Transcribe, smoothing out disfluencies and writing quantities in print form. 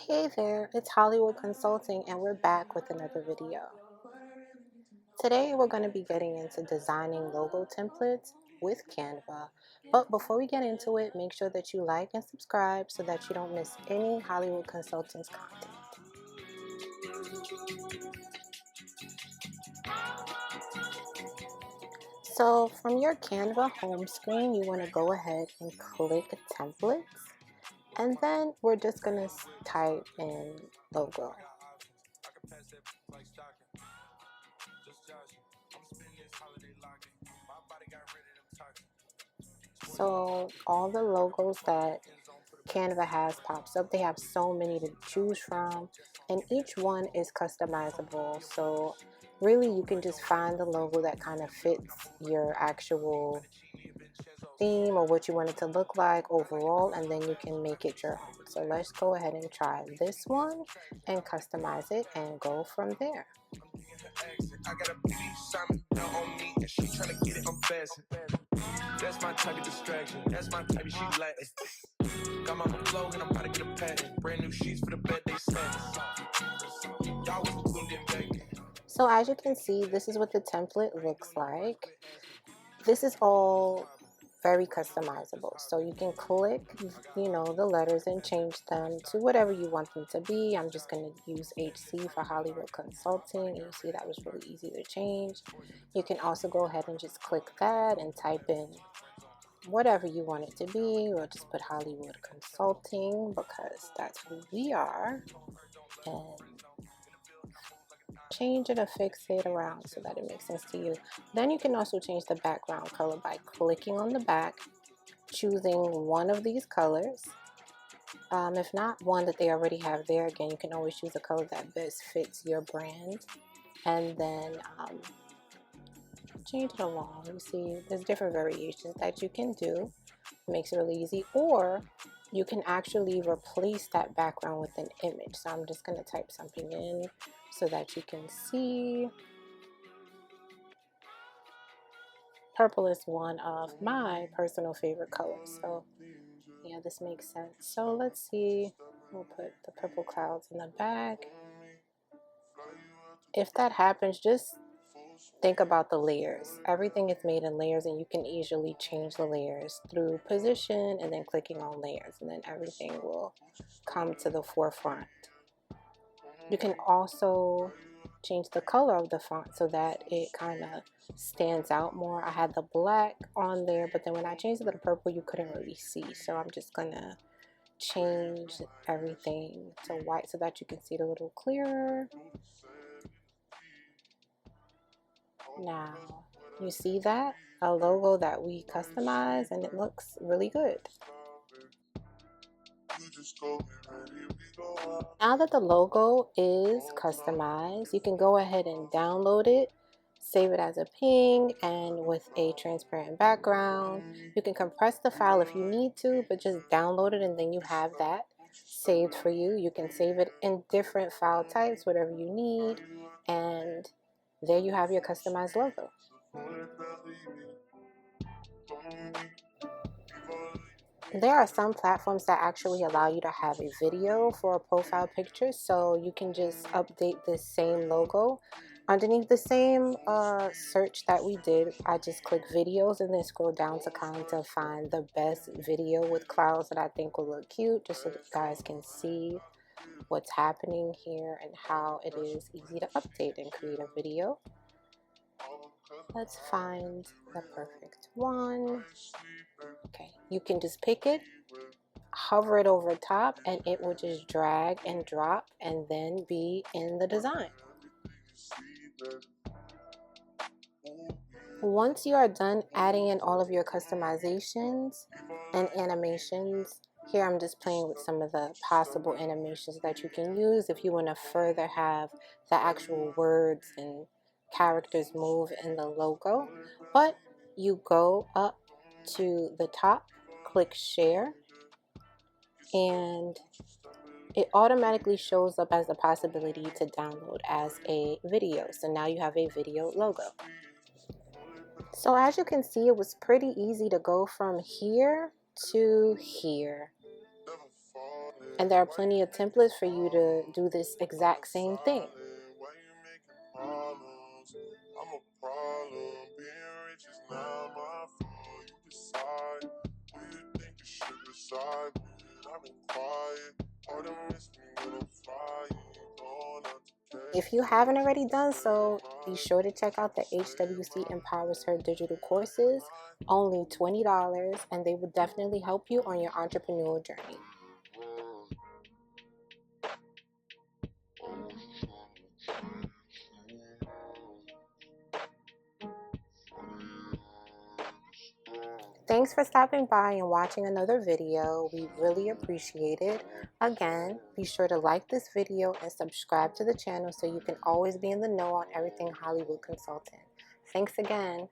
Hey there, it's Hollywood Consulting and we're back with another video. Today we're going to be getting into designing logo templates with Canva. But before we get into it, make sure that you like and subscribe so that you don't miss any Hollywood Consulting's content. So from your Canva home screen, you want to go ahead and click templates. And then we're just going to type in logo. So all the logos that Canva has pops up. They have so many to choose from, and each one is customizable. So really you can just find the logo that kind of fits your actual theme or what you want it to look like overall, and then you can make it your own. So let's go ahead and try this one and customize it and go from there. I got a Simon on me and she trying to get it on fast. That's my type of distraction. That's my type of she Latin. Got my flow and I'm about to get a patent. Brand new sheets for the bed they satin. Y'all was included in bacon. So as you can see, this is what the template looks like. This is all very customizable, so you can click the letters and change them to whatever you want them to be. I'm just going to use HC for Hollywood Consulting. You see that was really easy to change. You can also go ahead and just click that and type in whatever you want it to be, or just put Hollywood Consulting because that's who we are, and change it or fix it around so that it makes sense to you. Then you can also change the background color by clicking on the back, choosing one of these colors. If not one that they already have there, again, you can always choose a color that best fits your brand, and then change it along. You see there's different variations that you can do. It makes it really easy. Or you can actually replace that background with an image. So I'm just going to type something in so that you can see. Purple is one of my personal favorite colors, so yeah, this makes sense. So let's see, we'll put the purple clouds in the back. If that happens, just think about the layers. Everything is made in layers, and you can easily change the layers through position and then clicking on layers, and then everything will come to the forefront. You can also change the color of the font so that it kind of stands out more. I had the black on there, but then when I changed it to the purple, you couldn't really see. So I'm just gonna change everything to white so that you can see it a little clearer. Now, you see that? A logo that we customize, and it looks really good. Now that the logo is customized, you can go ahead and download it, save it as a ping, and with a transparent background. You can compress the file if you need to, but just download it and then you have that saved for you. You can save it in different file types, whatever you need, and there you have your customized logo. There are some platforms that actually allow you to have a video for a profile picture, so you can just update this same logo. Underneath the same search that we did, I just click videos and then scroll down to kind of find the best video with clouds that I think will look cute, just so that you guys can see what's happening here and how it is easy to update and create a video. Let's find the perfect one. Okay, you can just pick it, hover it over top, and it will just drag and drop and then be in the design. Once you are done adding in all of your customizations and animations, here I'm just playing with some of the possible animations that you can use if you want to further have the actual words and characters move in the logo. But you go up to the top, click share, and it automatically shows up as a possibility to download as a video. So now you have a video logo. So as you can see, it was pretty easy to go from here to here. And there are plenty of templates for you to do this exact same thing. I'm a problem. Being rich is not my fault. You decide who you think you should reside with. I've been quiet. All the missing little fire. If you haven't already done so, be sure to check out the HWC Empowers Her digital courses. Only $20, and they will definitely help you on your entrepreneurial journey. Thanks for stopping by and watching another video. We really appreciate it. Again, be sure to like this video and subscribe to the channel so you can always be in the know on everything Hollywood Consultant. Thanks again.